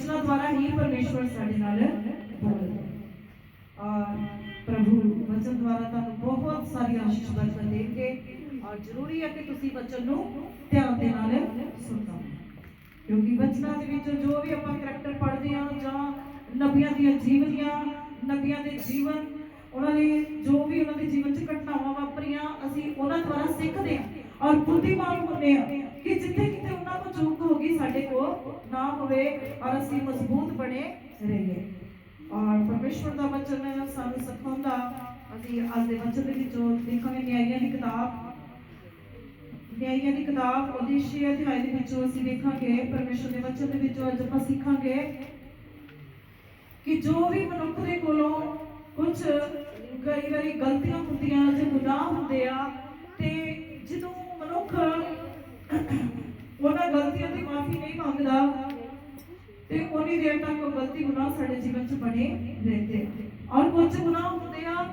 वचनों द्वारा ही परमेश्वर साडे नाल बोलदा है। और प्रभु वचन द्वारा तुहानू बहुत सारी आशीष बरकत देंगे और जरूरी है कि तुसी वचन नू ध्यान दे नाल सुनना, क्योंकि वचनों दे विच जो भी आपां करैक्टर पढ़दे हां जां नबियां दी जीवनियां, नबियां दे जीवन, उन्हां दे जो भी उन्हां दे जीवन च घटनावां वापरियां असीं उन्हां द्वारा सिੱਖਦੇ हां और बुद्धिमान होंदे हां कि जिथे किते उन्हां को चूक होगी साडे को ना होवे और असीं मजबूत बने रहिए। और परमेश्वर दा वचन सानू सिखाउंदा, असीं अज दे वचन दे विचों देखांगे न्यायियां दी किताब, न्यायियां दी किताब ओहदी 6 अध्याय दे विचों असीं देखांगे परमेश्वर दे वचन दे विचों अज आपां सिखांगे कि जो भी मनुख दे कोलों कुछ कई बारी गलतियां होंदियां जो गुनाह होंदे आ ते जदों मनुख उन्हां गलतियां दी माफी नहीं मंगदा ते उन्नी देर तक गलती गुनाह साडे जीवन च बने रहते और कुछ गुनाह होंदे आ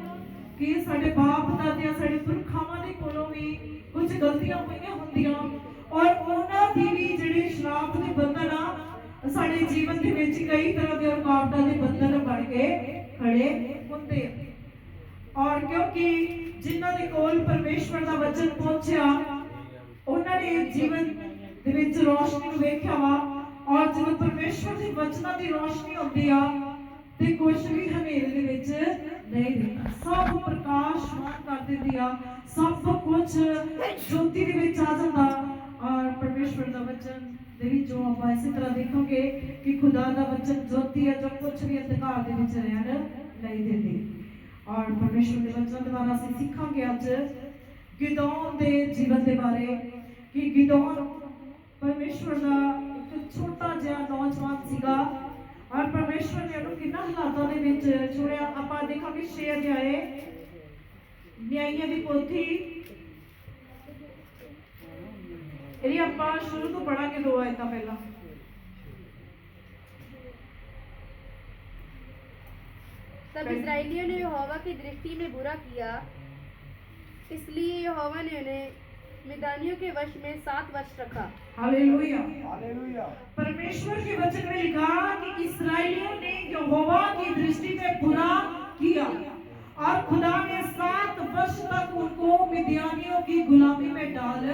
कि साडे बाप दादियां साडे पुरखावां दे कोलों भी कुछ गलतियां होईयां होंदियां और उन्हां दी भी जिहड़ी शराप दे बंधन आ साडे जीवन दे विच कई तरह दे रुकावटां दे बंधन बन के खड़े होंदे। और क्योंकि जिन्हां दे कोल परमेश्वर दा वचन पहुंचिया उन्हां ने जीवन दे विच रोशनी नूं वेखिया वा और जब परमेश्वर दे वचनां दी रोशनी होंदी आ ते कुछ भी हनेरे दे विच नहीं रहिंदा, सब प्रकाशमान कर दिंदी आ, सब कुछ ज्योति दे विच आ जांदा। और परमेश्वर दा वचन दे विचों आपां इस तरह देखोगे कि खुदा दा वचन ज्योति है जो कुछ भी अंधकार दे विच रहण नहीं देंदी। और परमेश्वर दे वचन द्वारा असीं सिखांगे अज गिदोन दे जीवन दे बारे कि गिदोन परमेश्वर दा एक छोटा जिहा नौजवान सीगा और परमेश्वर ने उन्हें कितना हालातों दे विच छुड़िया। आपां देखांगे 6 अध्याय न्यायियां दी पोथी, यदि आपां शुरू तो पढ़ांगे 2 आयतां पहला। तब इस्राएलियों ने यहोवा की दृष्टि में बुरा किया, इसलिए यहोवा ने उन्हें मिदानियों के वश में 7 वर्ष रखा। Hallelujah, hallelujah. परमेश्वर के वचन में लिखा कि इस्राएलियों ने यहोवा की दृष्टि में बुरा किया और खुदा ने 7 वर्ष तक उनको मिद्यानियों की गुलामी में डाल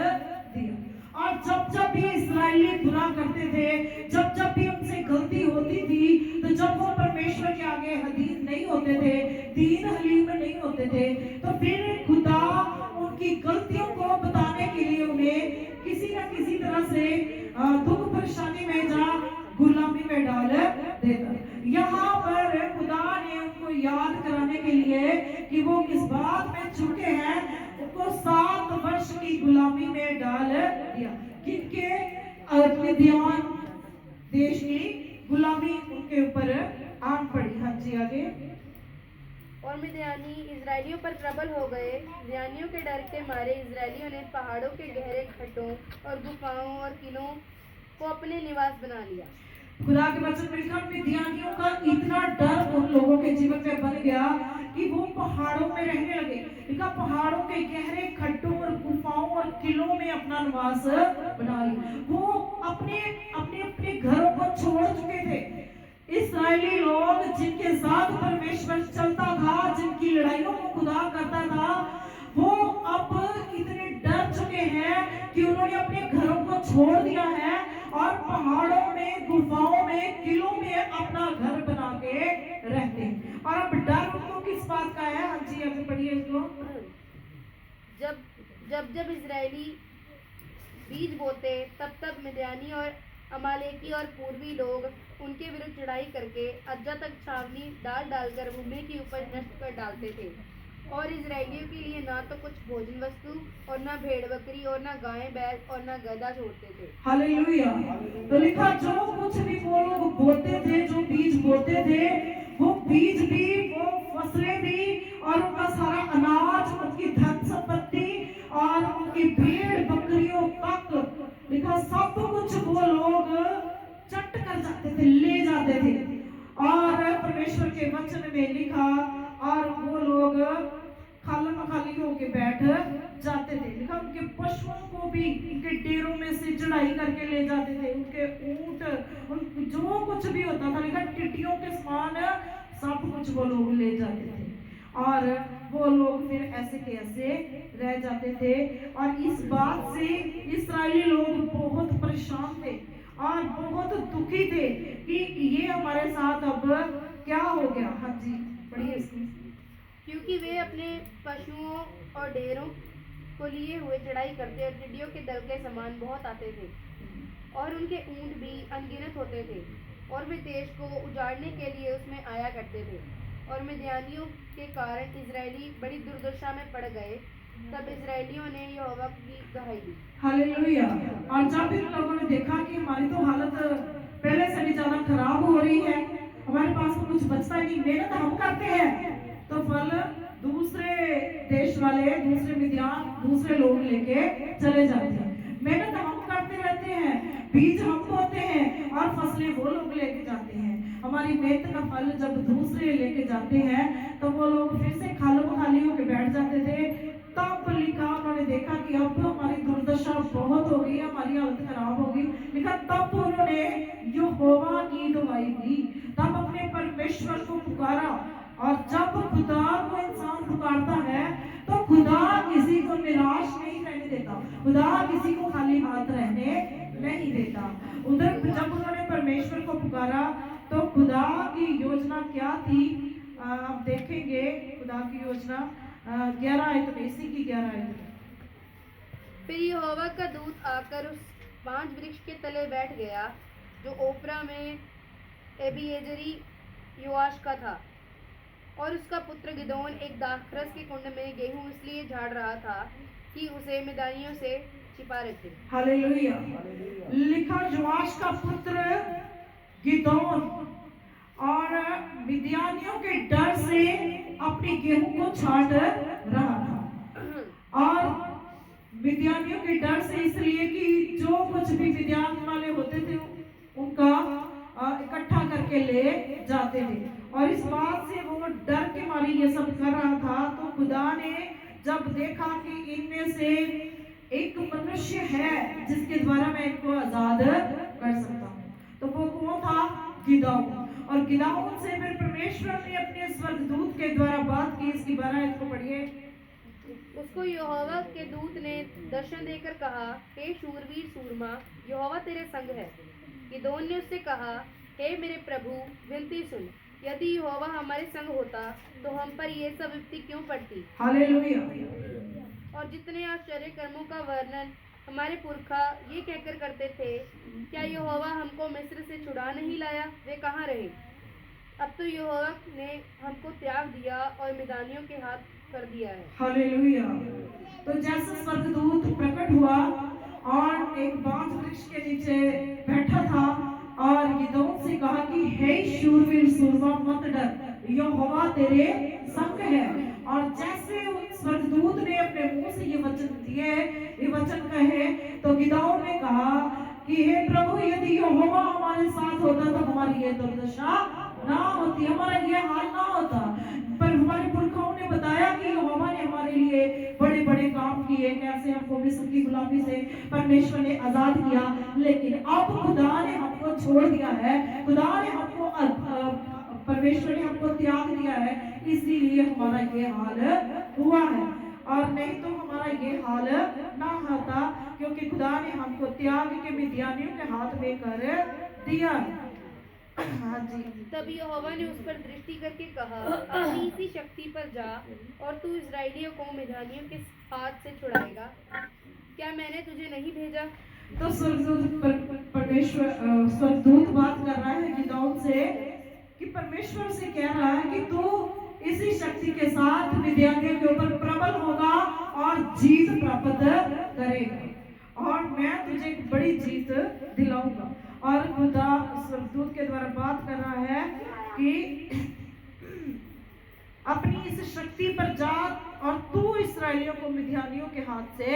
दिया। और जब जब भी इस्राएली बुरा करते थे, जब जब भी उनसे गलती होती थी, तो जब वो परमेश्वर के आगे हदीन नहीं होते थे, दीन हलीम नहीं होते थे, तो फिर खुदा उनकी गलतियों को बताने के लिए उन्हें किसी न किसी तरह से दुख परेशानी में जा गुलामी में डाल देता। यहाँ पर खुदा ने उनको याद कराने के लिए कि वो किस बात में चूके हैं, उनको 7 वर्ष की गुलामी में डाल दिया। किनके? मिद्यान देश की गुलामी उनके ऊपर आन पड़ी। हाँ जी, आगे। और मिद्यानी इजरायलियों पर प्रबल हो गए। मिद्यानियों के डर के मारे इजरायलियों ने पहाड़ों के गहरे खड्डों और गुफाओं और किलों को अपने निवास बना लिया। खुदा के वचन में लिखा मिद्यानियों का इतना डर उन लोगों के जीवन में बन गया कि वो पहाड़ों में रहने लगे। लिखा पहाड़ों के गहरे खड्डों और गुफाओं और किलों में अपना निवास बना लिया। वो अपने अपने अपने घरों को छोड़ चुके थे। इस्राएली लोग जिनके साथ परमेश्वर चलता था, जिनकी लड़ाइयों को खुदा करता था, वो अब इतने डर चुके हैं कि उन्होंने अपने घरों को छोड़ दिया है और पहाड़ों में, गुफाओं में, किलों में अपना घर बना के रहते हैं। और अब डर उनको किस बात का है? हाँ जी, अभी पढ़िए इसको। जब इजरायली बीज बोते तब तब मिद्यानी और अमालेकी और पूर्वी लोग उनके विरुद्ध चढ़ाई करके अज्जा तक छावनी डाल डालकर भूमि की उपज नष्ट कर डालते थे। और इजरायलियों के लिए ना तो कुछ भोजन वस्तु और ना भेड़ बकरी और ना गाय बैल और ना गधा छोड़ते थे। हालेलुया। तो लिखा जो कुछ भी वो लोग बोते थे, जो बीज बोते थे, वो बीज भी, वो फसलें भी और उनका सारा अनाज, उनकी धन संपत्ति और उनकी भेड़ बकरियों तक, लिखा सब कुछ वो लोग चट कर जाते थे, ले जाते थे। और परमेश्वर के वचन में लिखा और वो लोग खालम खाली होके बैठ जाते थे। लिखा उनके पशुओं को भी उनके डेरों में से चढ़ाई करके ले जाते थे, उनके ऊंट, जो कुछ भी होता था, लिखा टिड्डियों के समान सब कुछ वो लोग ले जाते थे और वो लोग फिर ऐसे के ऐसे रह जाते थे। और इस बात से इस्राएली लोग बहुत परेशान थे और बहुत दुखी थे कि ये हमारे साथ अब क्या हो गया। हाँ जी, पढ़िए इसको। क्योंकि वे अपने पशुओं और डेरों को लिए हुए चढ़ाई करते और टिड्डियों के दल के समान बहुत आते थे और उनके ऊंट भी अनगिनत होते थे और वे देश को उजाड़ने के लिए उसमें आया करते थे। और मिद्यानियों के कारण इजरायली बड़ी दुर्दशा में पड़ गए। तब इजरायलियों ने यहोवा की दुहाई दी। हालेलुया। और जब इन लोगों ने देखा कि हमारी तो हालत पहले से भी ज्यादा खराब हो रही है, हमारे पास तो कुछ बचता ही नहीं, मेहनत हम करते हैं तो फल दूसरे देश वाले, दूसरे मिद्यान, दूसरे लोग लेके चले जाते हैं। मेहनत हम करते रहते हैं, बीज हम बोते हैं और फसलें वो लोग लेके जाते हैं। हमारी मेहनत का फल जब दूसरे लेके जाते हैं तो वो लोग फिर से खाली होके बैठ जाते थे। तब लिखा उन्होंने देखा कि अब हमारी दुर्दशा बहुत हो गई, हमारी हालत खराब होगी। लिखा तब उन्होंने यहोवा की दुहाई दी, तब अपने परमेश्वर को पुकारा। और जब खुदा को इंसान पुकारता है तो खुदा किसी को निराश नहीं रहने देता, खुदा किसी को खाली हाथ रहने नहीं देता। उधर जब उन्होंने परमेश्वर को पुकारा तो खुदा की योजना क्या थी, आप देखेंगे खुदा की योजना 11 आयत में, इसी की 11 आयत में। फिर यहोवा का दूत आकर उस 5 वृक्ष के तले बैठ गया जो ओपरा में एबीएजरी योआश का था। और उसका पुत्र गिदोन एक दाखरस के कुंड में गेहूं इसलिए झाड़ रहा था कि उसे मिदानियों से छिपा रखे। हालेलुया। लिखा योआश का पुत्र गिदोन और मिद्यानियों के डर से अपनी गेहूं को छाट रहा था। और मिद्यानियों के डर से इसलिए कि जो कुछ भी मिद्यान वाले होते थे उनका इकट्ठा करके ले जाते थे। और इस बात से वो डर के मारे ये सब कर रहा था। तो खुदा ने जब देखा कि इनमें से एक मनुष्य है जिसके द्वारा मैं इनको आजाद कर सकता हूँ, तो वो कौन था? गिदोन। और गिदोन से फिर परमेश्वर ने अपने स्वर्गदूत के द्वारा बात की। इसकी 12 आयत को पढ़िए। उसको यहोवा के दूत ने दर्शन देकर कहा, हे शूरवीर सूरमा, यहोवा तेरे संग है। गिदोन ने उससे कहा, हे मेरे प्रभु, विनती सुन, यदि यहोवा हमारे संग होता तो हम पर ये सब विपत्ति क्यों पड़ती। हालेलुया। और जितने आश्चर्य कर्मों का वर्णन हमारे पुरखा ये कहकर करते थे, क्या यहोवा हमको मिस्र से छुड़ा नहीं लाया, वे कहाँ रहे। अब तो यहोवा ने हमको त्याग दिया और मिदानियों के हाथ कर दिया है। हालेलुया। तो जैसे स्वर्गदूत प्रकट हुआ और एक बांज वृक्ष के नीचे बैठा था और गिदोन से कहा कि हे शूरवीर सूरमा, मत डर, यहोवा तेरे संग है। और जैसे स्वर्गदूत ने अपने मुंह से ये वचन दिए, ये वचन कहे, तो गिदोन ने कहा कि हे प्रभु, यदि यहोवा हमारे साथ होता तो हमारी ये दुर्दशा ना होती, हमारा ये हाल ना होता। पर हमारे पुरखाओं ने बताया कि यहोवा ने हमारे लिए बड़े बड़े काम किए, कैसे हमको मिस्र की गुलामी से परमेश्वर ने आजाद किया। लेकिन अब खुदा ने हमको छोड़ दिया है, खुदा ने हमको परमेश्वर ने हमको त्याग दिया है, इसीलिए हमारा ये हाल हुआ है। और नहीं तो हमारा ये हाल ना होता, क्योंकि खुदा ने हमको त्याग के मिद्यानियों के हाथ में कर दिया। हाँ जी। तब यहोवा ने उस पर दृष्टि करके कहा, अपनी इसी शक्ति पर जा और तू इस्राएलियों को मिद्यानियों के हाथ से छुड़ाएगा। क्या मैंने तुझे नहीं भेजा? तो स्वर्गदूत बात कर रहा है गिदोन से कि परमेश्वर से कह रहा है कि तू इसी शक्ति के साथ मिद्यानियों के ऊपर प्रबल होगा और जीत प्राप्त करेगा और मैं तुझे एक बड़ी जीत दिलाऊंगा। और खुदा स्वर्गदूत के द्वारा बात कर रहा है कि अपनी इस शक्ति पर जा और तू इस्राएलियों को मिद्यानियों के हाथ से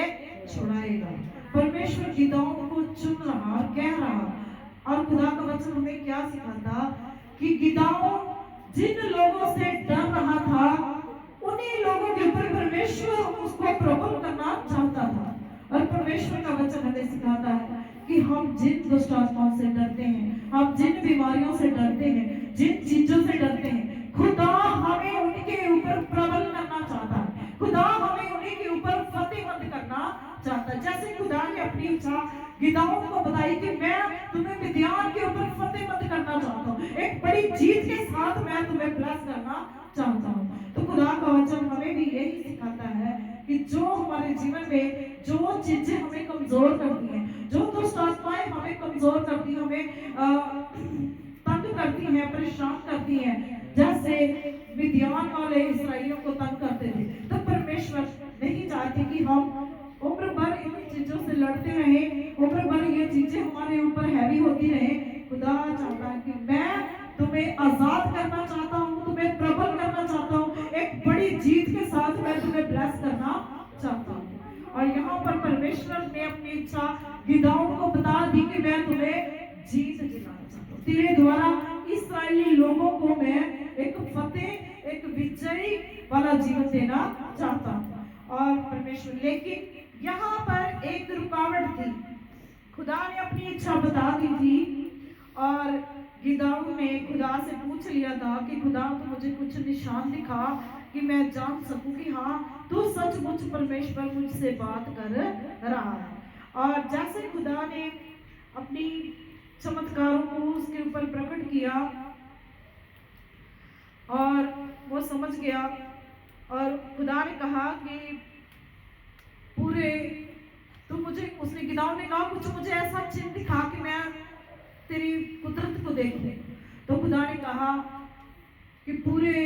छुड़ाएगा। परमेश्वर गिदोन को चुन रहा और कह रहा। और खुदा का वचन हमें क्या सिखाता कि गिदोन जिन लोगों से डर रहा था उन्हीं लोगों के ऊपर परमेश्वर उसको प्रबल करना चाहता था। और परमेश्वर का वचन हमें सिखाता है कि हम जिन दुष्ट आत्माओं से डरते हैं, हम जिन बीमारियों से डरते हैं, जिन चीजों से डरते हैं, खुदा हमें उनके ऊपर प्रबल करना चाहता है। खुदा हमें उन्हीं के ऊपर फतेहमंद करना चाहता है। जैसे खुदा ने अपनी इच्छा गिदोन को बताई कि मैं तुम्हें मिद्यान के ऊपर फतेहमंद करना चाहता हूँ, एक बड़ी जीत के साथ मैं तुम्हें ब्लेस करना चाहता हूँ। तो खुदा का वचन हमें भी यही सिखाता है कि जो हमारे जीवन में जो चीजें हमें कमजोर करती हैं, जो दुष्ट आत्माएं हमें कमजोर करती हैं, हमें तंग करती हैं, परेशान करती हैं, जैसे मिद्यान वाले इस्राएलियों को तंग करते थे, तो परमेश्वर नहीं चाहते कि हम उम्र भर इन चीजों से लड़ते रहें, उम्र भर ये चीजें हमारे ऊपर हैवी होती रहे। खुदा चाहता है कि मैं तुम्हें आजाद करना चाहता हूँ, तुम्हें प्रबल करना चाहता हूँ, एक बड़ी जीत के साथ मैं तुम्हें ब्लेस करना चाहता हूँ। और यहाँ पर परमेश्वर ने अपनी इच्छा गिदोन को बता दी कि मैं तुम्हें जीत दिलाना चाहता हूँ, तेरे द्वारा इस्राएली लोगों को मैं एक फतेह, एक विजयी वाला जीवन देना चाहता हूँ। और परमेश्वर, लेकिन यहाँ पर एक रुकावट थी। खुदा ने अपनी इच्छा बता दी थी और गिदोन ने खुदा से पूछ लिया था कि खुदा तो मुझे कुछ निशान दिखा कि मैं जान सकूं कि हाँ तू सचमुच परमेश्वर मुझसे बात कर रहा है। और जैसे खुदा ने अपनी चमत्कारों को उसके ऊपर प्रकट किया और वो समझ गया, और खुदा ने कहा कि पूरे तू मुझे, उसने गिदोन ने कहा कुछ मुझे ऐसा चिन्ह दिखा कि मैं तेरी कुदरत को देखूं। तो खुदा ने कहा कि पूरे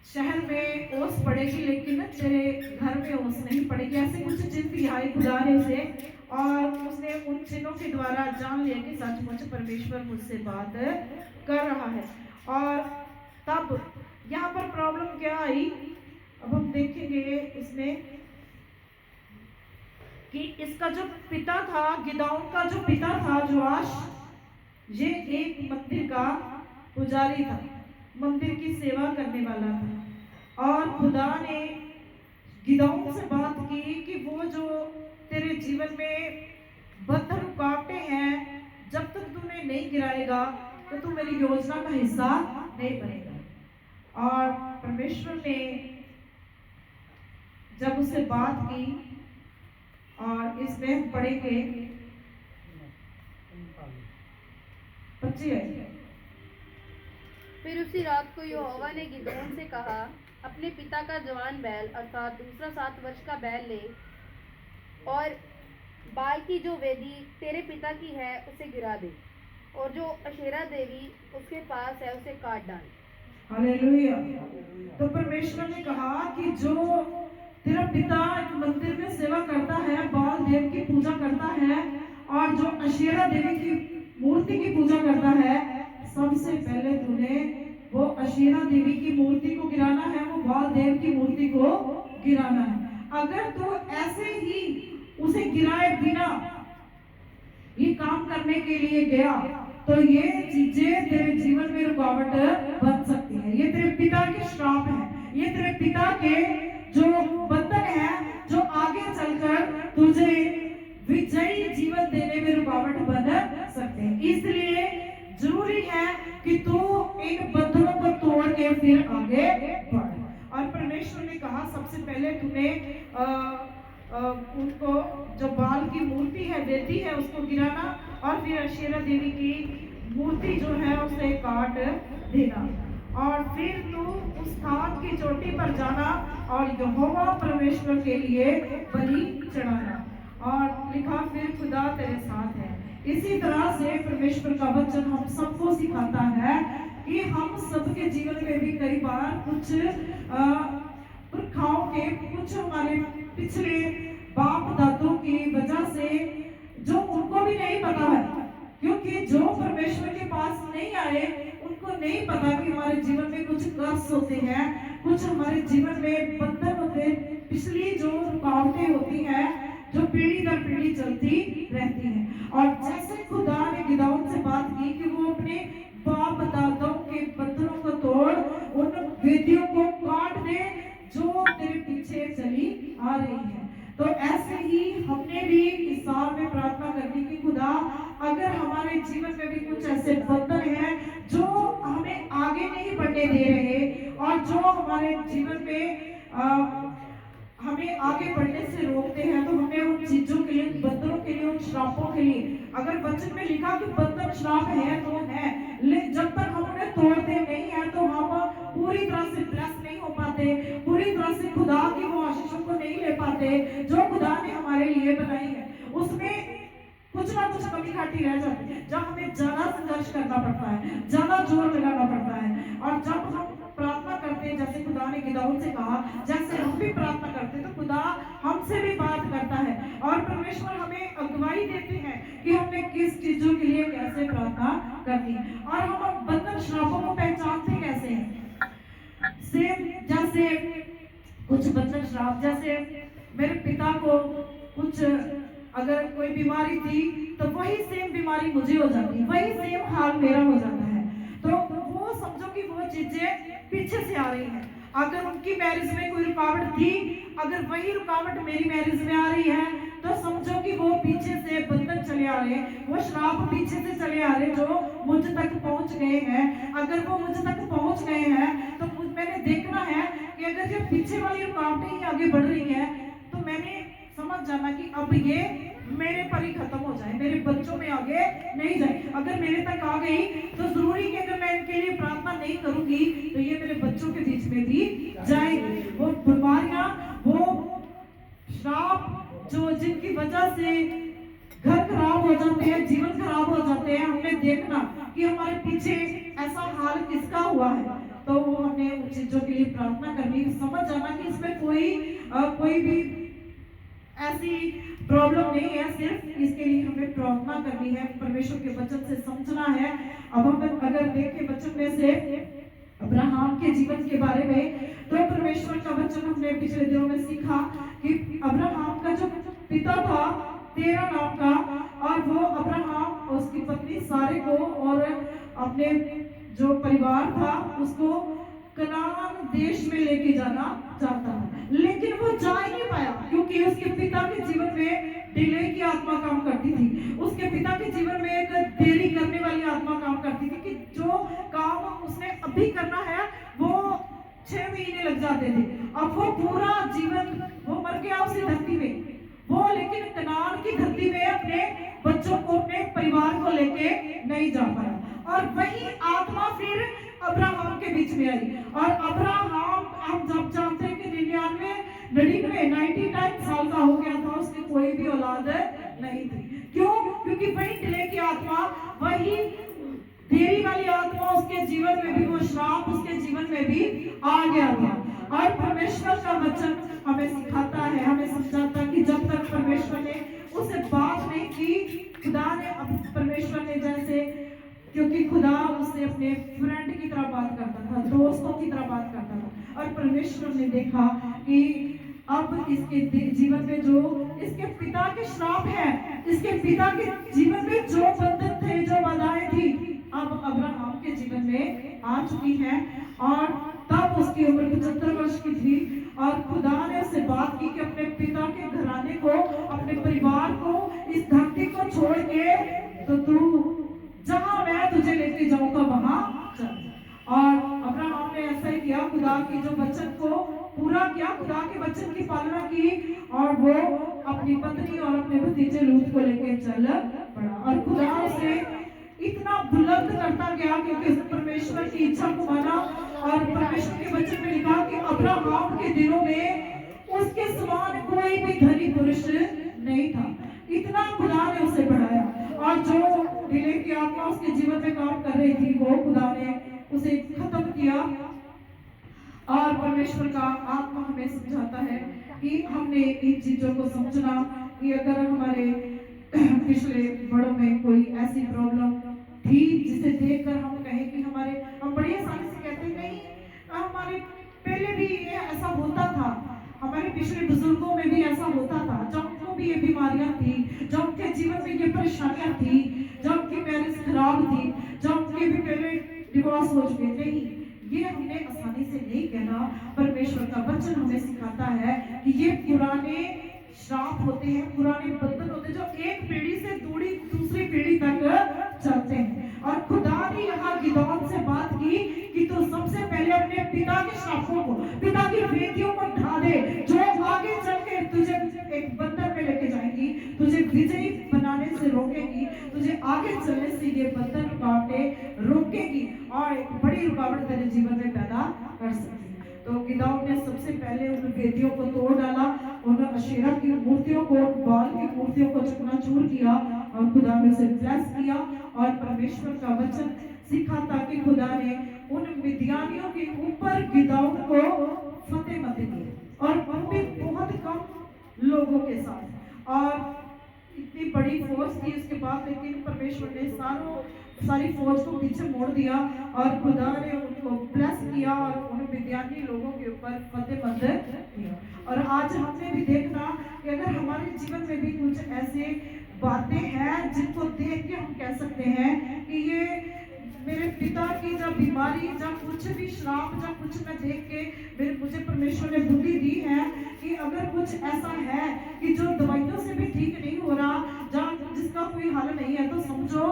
शहर में ओस पड़ेगी लेकिन तेरे घर में ओस नहीं पड़ेगी। ऐसे कुछ चिन्ह दिखाए खुदा ने उसे, और उसने उन चिन्हों के द्वारा जान लिया कि सचमुच परमेश्वर मुझसे बात कर रहा है। और तब यहाँ पर प्रॉब्लम क्या आई, अब हम देखेंगे इसमें कि इसका जो पिता था, गिदोन का जो पिता था जोआश, ये एक मंदिर का पुजारी था, मंदिर की सेवा करने वाला था। और खुदा ने गिदोन से बात की कि वो जो तेरे जीवन में बंधन रुकावटें हैं, जब तक तूने नहीं गिराएगा तो तू मेरी योजना का हिस्सा नहीं बनेगा। और परमेश्वर ने जब उससे बात की, और इसमें पढ़ेंगे 25। फिर उसी रात को यहोवा ने गिदोन से कहा, अपने पिता का जवान बैल अर्थात दूसरा 7 वर्ष का बैल ले और बाल की जो वेदी तेरे पिता की है उसे गिरा दे, और जो अशेरा देवी उसके पास है उसे काट डाल। हालेलुया। तो परमेश्वर ने कहा कि जो तेरा पिता एक मंदिर में सेवा करता है, बाल देव की पूजा करता है, और जो अशेरा देवी की मूर्ति की पूजा करता है, सबसे पहले तूने वो अशेरा देवी की मूर्ति को गिराना है, वो बाल देव की मूर्ति को गिराना है। अगर तू ऐसे ही उसे गिराए बिना ये काम करने के लिए गया तो ये चीजें तेरे जीवन में रुकावट बन सकती है। ये तेरे पिता के श्राप है, ये तेरे पिता के जो बंधन है, जो आगे चलकर तुझे विजयी जीवन देने में रुकावट बन सकते हैं। इसलिए जरूरी है कि तू इन बंधनों को तोड़ के फिर आगे बढ़। और परमेश्वर ने कहा सबसे पहले तुम्हें उनको जो बाल की मूर्ति है, वेदी है, उसको गिराना, और फिर अशेरा देवी की मूर्ति जो है उसे काट देना, और फिर तू उस स्थान की चोटी पर जाना और यहोवा परमेश्वर के लिए बलि चढ़ाना। और लिखा फिर खुदा तेरे साथ है। इसी तरह से परमेश्वर का वचन हम सबको सिखाता है कि हम सबके जीवन में भी कई बार कुछ पुरखाओं के, कुछ हमारे पिछले बाप दादों की वजह से जो उनको भी नहीं पता है, क्योंकि जो परमेश्वर के पास नहीं आए उनको नहीं पता कि हमारे जीवन में कुछ कर्स होते हैं, कुछ हमारे जीवन में बंधन होते हैं, पिछली जो रुकावटें होती हैं जो पीढ़ी दर पीढ़ी चलती रहती हैं। और जैसे खुदा ने गिदोन से बात की कि वो अपने बाप दादों के बंधनों को तोड़ उन वेदियों को काट जो हमारे जीवन में हमें आगे बढ़ने से रोकते हैं, तो हमें उन चीजों के लिए, बंधनों के लिए, उन श्रापों के लिए, अगर वचन में लिखा कि बंधन श्राप है तो है, लेकिन जब तक हम उन्हें तोड़ते नहीं है तो हम पूरी तरह से ब्लेस नहीं हो पाते, पूरी तरह से खुदा की वो आशीषों को नहीं ले पाते जो खुदा ने हमारे लिए बनाई है। उसमें कुछ ना कुछ कमी घाटी रह जाती है, जब हमें ज्यादा संघर्ष करना पड़ता है, ज्यादा जोर लगाना पड़ता है। और जब हम प्रार्थना करते हैं, जैसे खुदा ने गिदौन से कहा, जैसे हम भी प्रार्थना करते हैं, तो खुदा हमसे भी बात करता है और परमेश्वर हमें अगुवाई देते हैं कि हमने किस चीजों के लिए कैसे प्रार्थना करनी है। और हम बंधन श्रापों को पहचानते कैसे हैं? सेम जैसे कुछ बंधन श्राप, जैसे मेरे पिता को कुछ अगर कोई बीमारी थी तो वही सेम बीमारी मुझे हो जाती, वही सेम हाल मेरा हो जाता है। तो वो समझो कि वो चीजें पीछे से आ रही हैं। अगर उनकी मैरिज में कोई रुकावट थी, अगर वही रुकावट मेरी मैरिज में आ रही है, तो समझो कि वो पीछे से बंधन चले आ रहे हैं, वो श्राप पीछे से चले आ रहे हैं जो मुझ तक पहुंच गए हैं। अगर वो मुझ तक पहुंच गए हैं तो मैंने देखना है कि अगर ये पीछे वाली रुकावटें ही आगे बढ़ रही है, तो मैंने समझ जाना कि अब ये मेरे पर ही खत्म हो जाए, मेरे बच्चों में आगे नहीं जाए। अगर मेरे तक आ गई तो जरूरी कि अगर मैं इनके लिए प्रार्थना नहीं करूंगी तो ये मेरे बच्चों के बीच में भी जाएगी। वो बीमारियां, वो श्राप जो जिनकी वजह से घर खराब हो जाते हैं, जीवन खराब हो जाते हैं, हमने देखना कि हमारे पीछे ऐसा हाल किसका हुआ है, तो वो हमने उन चीजों के लिए प्रार्थना करनी, समझ जाना कि इसमें कोई भी ऐसी प्रॉब्लम नहीं है, सिर्फ इसके लिए हमें प्रार्थना करनी है, परमेश्वर के वचन से समझना है। अब हम अगर देखें वचन में से अब्राहम के जीवन के बारे में, तो परमेश्वर का वचन हमने पिछले दिनों में सीखा कि अब्राहम का जो पिता था तेरह नाम का, और वो अब्राहम उसकी पत्नी सारे को और अपने जो परिवार था उसको कनान देश में लेके जाना चाहता था, लेकिन वो जा ही नहीं पाया क्योंकि उसके पिता के जीवन में डिले की आत्मा काम करती थी। उसके पिता के जीवन में एक देरी करने वाली आत्मा काम करती थी कि जो काम उसने अभी करना है वो 6 महीने लग जाते थे। अब वो पूरा जीवन वो मर गया उसी धरती में, वो लेकिन कनान की धरती में अपने बच्चों को, अपने परिवार को लेके नहीं जा पाया। और वही आत्मा फिर अब्राहम के बीच में आई, और अब्राहम हम जब जानते हैं कि 99 साल का हो गया था, उसकी कोई भी औलाद नहीं थी। क्यों? क्योंकि वही डिले की आत्मा, वही देरी वाली आत्मा उसके जीवन में भी, वो श्राप उसके जीवन में भी आ गया था। और परमेश्वर का वचन हमें सिखाता है, हमें समझाता है कि जब तक परमेश्वर ने उससे बात नहीं की, खुदा ने, परमेश्वर ने जैसे, क्योंकि खुदा उससे अपने फ्रेंड की तरह बात करता था, दोस्तों की तरह बात करता था, और परमेश्वर ने देखा कि अब इसके जीवन में जो इसके पिता के श्राप है, इसके पिता के जीवन में जो बंधन थे, जो बाधाएं थी, अब अब्राहम के जीवन में आ चुकी है। और तब उसकी उम्र 75 वर्ष की थी, और खुदा ने उससे बात की कि अपने पिता के घराने को, अपने परिवार को, इस धरती को छोड़ के तो तू जहां मैं तुझे लेके जाऊंगा वहां चल। और अब्राहम ने ऐसा ही किया, खुदा की जो वचन को पूरा किया, खुदा के वचन की पालना की, और वो अपनी पत्नी और अपने भतीजे लूत को लेके चल पड़ा। और खुदा उसे इतना बुलंद करता गया क्योंकि उसने परमेश्वर की इच्छा को माना। और परमेश्वर के वचन में लिखा कि अब्राहम के दिनों में उसके समान कोई भी धनी पुरुष नहीं था, इतना खुदा ने उसे बढ़ाया। और जो डिले की आत्मा उसके जीवन में काम कर रही थी, वो खुदा ने उसे खत्म किया। और परमेश्वर का आत्मा हमें समझाता है कि हमने इन चीजों को समझना कि अगर हमारे पिछले बड़ों में कोई ऐसी प्रॉब्लम थी जिसे देखकर हम कहें कि हम बड़ी आसानी से कहते नहीं, हमारे पहले भी ये ऐसा होता था, हमारे पिछले बुजुर्गों में भी ऐसा होता था, जब उनको भी ये बीमारियां थी, जब उनके जीवन में ये परेशानियां थी, जब उनकी मैरिज खराब थी, जब उनके भी पहले डिवोर्स हो चुके। नहीं, ये हमने आसानी से नहीं कहना। परमेश्वर का वचन हमें सिखाता है कि ये पुराने श्राप होते हैं, पुराने बंधन होते हैं जो एक पीढ़ी से दूसरी पीढ़ी तक चलते हैं। और खुदा ने यहाँ गिदौन से बात की कि तू सबसे पहले अपने पिता के श्राप नीतियों को ढा दे, जो आगे चल के तुझे एक बंधन में लेके जाएंगी, तुझे विजयी बनाने से रोकेगी, तुझे आगे चलने से ये बंधन रुकावटें रोकेगी और एक बड़ी रुकावट तेरे जीवन में पैदा कर सकती है। तो गिदोन ने सबसे पहले उन वेदियों को तोड़ डाला, उन अशेरा की मूर्तियों को, बाल की मूर्तियों को चकनाचूर किया और खुदा में से ब्लेस किया और परमेश्वर का वचन सीखा ताकि खुदा ने उन मिद्यानियों के ऊपर गिदोन को फतेह मत दी और वो भी बहुत कम लोगों के साथ। और इतनी बड़ी फौज थी उसके बाद, लेकिन परमेश्वर ने सारी फौज को पीछे मोड़ दिया और खुदा ने उनको ब्लेस किया और उन विद्यार्थी लोगों के ऊपर फतेह मंद किया। और आज हमने भी देखना कि अगर हमारे जीवन में भी कुछ ऐसे बातें हैं जिनको देख के हम कह सकते हैं कि ये मेरे पिता की जब बीमारी, जब कुछ भी श्राप, जब कुछ मैं देख के मुझे परमेश्वर ने बुद्धि दी है कि अगर कुछ ऐसा है कि जो दवाइयों से भी ठीक नहीं हो रहा, जहाँ जिसका कोई हल नहीं है, तो समझो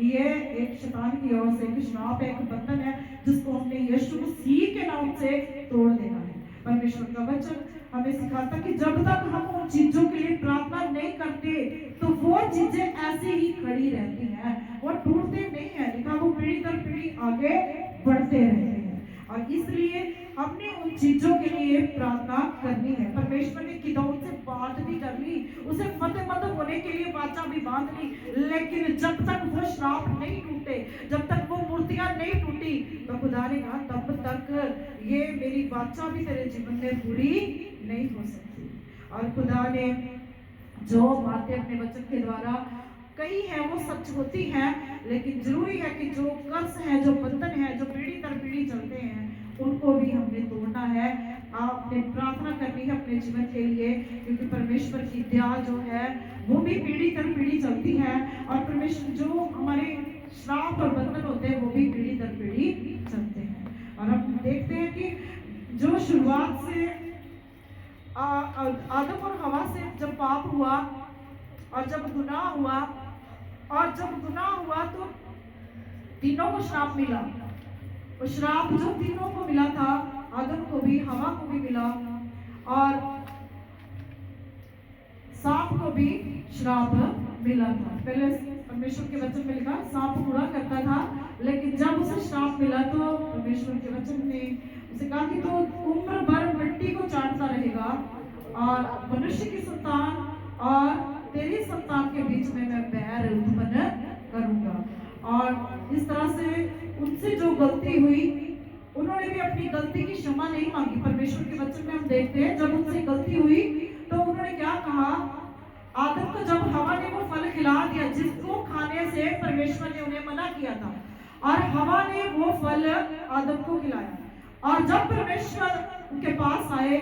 ये एक शैतान की ओर से एक श्राप है, एक बंधन है जिसको हमने यीशु मसीह के नाम से तोड़ देना है। परमेश्वर का वचन हमें सिखाता कि जब तक हम उन चीजों के लिए प्रार्थना नहीं करते तो वो चीजें ऐसे ही खड़ी रहती हैं, वो टूटते नहीं है, लिखा वो पीढ़ी दर पीढ़ी आगे बढ़ते रहते हैं। और इसलिए हमने उन चीजों के लिए प्रार्थना करनी है। परमेश्वर ने गिदोन से बात भी कर ली, उसे फतेह मंद होने के लिए वाचा भी बांध ली, लेकिन जब तक वो श्राप नहीं टूटे, जब तक वो मूर्तियां नहीं टूटी, तो खुदा ने कहा तब तक ये मेरी वाचा भी तेरे जीवन में पूरी नहीं हो सकती। और खुदा ने जो बातें अपने वचन के द्वारा कई है वो सच होती हैं, लेकिन जरूरी है कि जो कर्स है, जो बंधन है, जो पीढ़ी दर पीढ़ी चलते हैं, उनको भी हमने तोड़ना है। आपने प्रार्थना करनी है अपने जीवन के लिए, क्योंकि परमेश्वर की दया जो है वो भी पीढ़ी दर पीढ़ी चलती है और परमेश्वर जो हमारे श्राप और बंधन होते हैं वो भी पीढ़ी दर पीढ़ी चलते हैं। और हम देखते हैं कि जो शुरुआत से आदम और हवा से जब पाप हुआ और जब गुनाह हुआ, और जब गुनाह हुआ तो तीनों को श्राप मिला। वो श्राप जो तीनों को मिला था, आदम को भी, हवा को भी मिला और सांप को भी श्राप मिला था। पहले परमेश्वर के वचन में लिखा सांप बुरा करता था, लेकिन जब उसे श्राप मिला तो परमेश्वर के वचन ने उसे कहा कि तो उम्र भर मिट्टी को चाटता रहेगा और मनुष्य की संतान और तेरी संतान के बीच में मैं बैर उत्पन्न करूंगा। और इस तरह से उनसे जो गलती हुई, उन्होंने भी अपनी गलती की क्षमा नहीं मांगी। परमेश्वर के वचन में हम देखते हैं जब उनसे गलती हुई तो उन्होंने क्या कहा, आदम को जब हवा ने वो फल खिला दिया जिसको खाने से परमेश्वर ने उन्हें मना किया था, और हवा ने वो फल आदम को खिलाया, और जब परमेश्वर उनके पास आए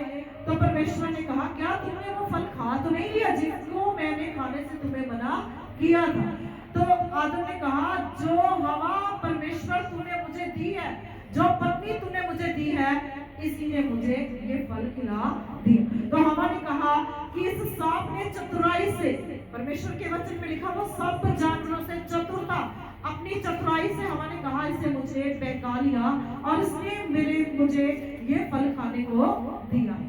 तो परमेश्वर ने कहा क्या तुमने वो फल खा तो नहीं लिया जिसको मैंने खाने से तुम्हें मना किया था? तो आदम ने कहा जो हवा परमेश्वर तूने मुझे दी है, जो पत्नी तूने मुझे दी है, इसी ने मुझे ये फल खिला दिया। तो हवा ने कहा कि इस सांप ने चतुराई से, परमेश्वर के वचन में लिखा वो सब जानवरों से चतुर था, अपनी चतुराई से हवा ने कहा इसे मुझे बहका लिया और इसने मुझे ये फल खाने को दिया।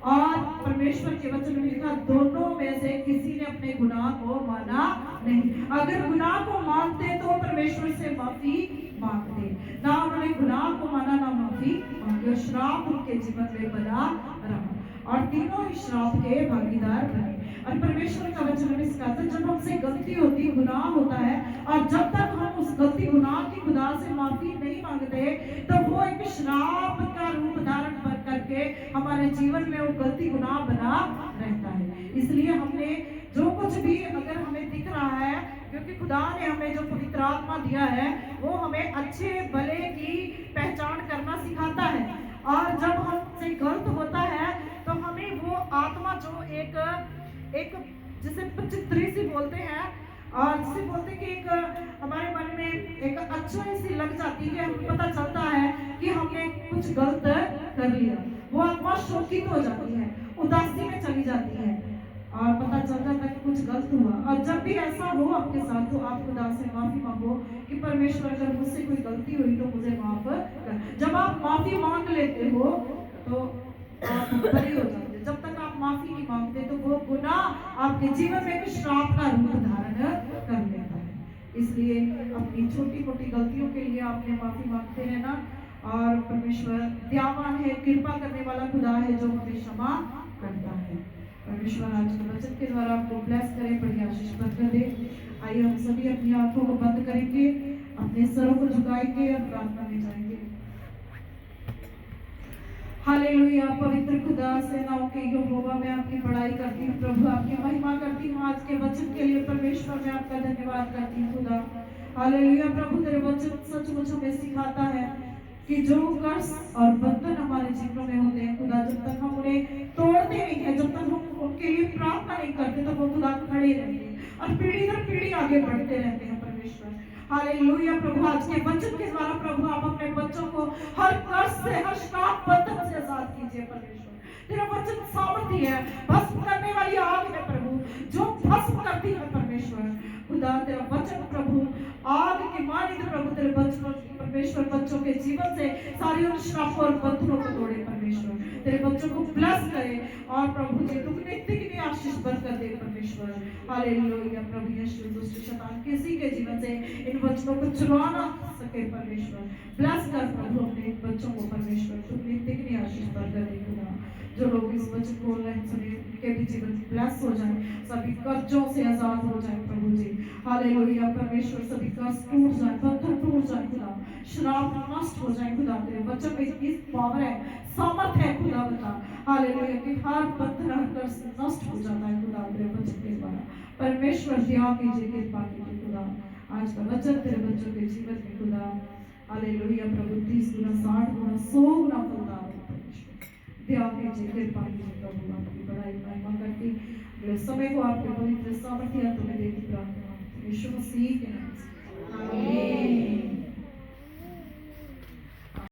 और परमेश्वर के वचन में लिखा दोनों में से किसी ने अपने गुनाह को माना नहीं। अगर गुनाह को मानते तो परमेश्वर से माफी मांगते, ना उन्होंने गुनाह को माना ना माफी मांगी, श्राप उनके जीवन में बना रहा और तीनों ही श्राप के भागीदार बने। और परमेश्वर का वचन हमें सिखाता है जब हमसे गलती होती, गुनाह होता है, और जब तक हम उस गलती गुनाह की खुदा से माफी नहीं मांगते तो वो एक श्राप का रूप धारण करके हमारे जीवन में वो गलती गुनाह बना रहता है। इसलिए हमने जो कुछ भी अगर हमें दिख रहा है, क्योंकि खुदा ने हमें जो पवित्र आत्मा दिया है वो हमें अच्छे भले की पहचान करना सिखाता है, और जब हमसे गलत होता है तो हमें वो आत्मा जो एक जिसे पचित्री सी बोलते हैं, और जिसे बोलते कि एक हमारे मन में एक अच्छा सी लग जाती है, हमें पता चलता है कि हमने कुछ गलत कर लिया, वो आत्मा शोकित हो जाती है, उदासी में चली जाती है और पता चलता है कि कुछ गलत हुआ। और जब भी ऐसा हो आपके साथ तो आप खुदा से माफी मांगो कि परमेश्वर अगर मुझसे कोई गलती हुई तो मुझे माफ कर। जब आप माफी मांग लेते हो तो आप बरी हो जाते। जब तक आप माफी नहीं मांगते तो वो गुनाह आपके जीवन में एक श्राप का रूप धारण कर लेता है। इसलिए अपनी छोटी मोटी गलतियों के लिए आपने माफी मांगते रहना, और परमेश्वर दयावान है, कृपा करने वाला खुदा है जो हमें क्षमा करता है। परमेश्वर आज के वचन के द्वारा आपको ब्लेस करे, बड़ी आशीष बरकत दे। आइए हम सभी अपनी आंखों को बंद करेंगे, अपने सरों को झुकाएंगे और प्रार्थना में जाएंगे। हालेलुया। पवित्र खुदा सेनाओं के यहोवा, मैं आपकी बड़ाई करती हूँ प्रभु, आपकी महिमा करती हूँ आज के वचन के लिए। परमेश्वर मैं आपका धन्यवाद करती हूँ खुदा। हालेलुया प्रभु, तेरे वचन सचमुच हमें सिखाता है कि जो कर्ज और बंधन हमारे जीवन में होते हैं खुदा, जब तक हम उन्हें तोड़ते नहीं है, जब तक हम उनके लिए प्रार्थना नहीं करते, तो वो खुदा खड़े रहते हैं और पीढ़ी दर पीढ़ी आगे बढ़ते रहते हैं। परमेश्वर हालेलुया प्रभु, आज के वचन के द्वारा प्रभु आप अपने बच्चों को हर कर्ज से, हर श्राप बंधन से आजाद कीजिए। परमेश्वर तेरा वचन सामर्थ्य है, भस्म करने वाली आग है प्रभु, जो भस्म करती है। परमेश्वर खुदा तेरा वचन प्रभु आग की मानित प्रभु, तेरे बच्चों परमेश्वर बच्चों के जीवन से सारी उन श्रापों और बंधनों को तोड़े। परमेश्वर तेरे बच्चों को ब्लेस करे और प्रभु जी तुमने इतनी आशीष बरकत दे। परमेश्वर हालेलुया प्रभु यीशु, दुष्ट शैतान किसी के जीवन से इन बच्चों को चुरा ना सके। परमेश्वर ब्लेस कर प्रभु अपने बच्चों को। परमेश्वर तुमने इतनी आशीष बरकत दे खुदा। जो लोग इस वचन को ऑनलाइन सुने उनके भी जीवन ब्लेस हो जाए, सभी कर्जों से आजाद हो जाए प्रभु जी। हालेलुया परमेश्वर, सभी कर्ज टूट जाए, बंधन टूट जाए खुदा, श्राप नष्ट हो जाए खुदा। तेरे वचन में इतनी पावर है, सामर्थ है खुदा बता। हालेलुया कि हर बंधन हर कर्ज नष्ट हो जाता है खुदा तेरे वचन के द्वारा। परमेश्वर दया कीजिए, कृपा कीजिए खुदा। आज का वचन तेरे बच्चों के जीवन में खुदा हालेलुया प्रभु 30 गुना 60 गुना 100 गुना फलदार हो। परमेश्वर दया कीजिए, कृपा कीजिए प्रभु। आपकी बड़ाई महिमा करती समय को आपके पवित्र सामर्थ्य तुम्हें देती प्रार्थना यीशु मसीह के नाम से।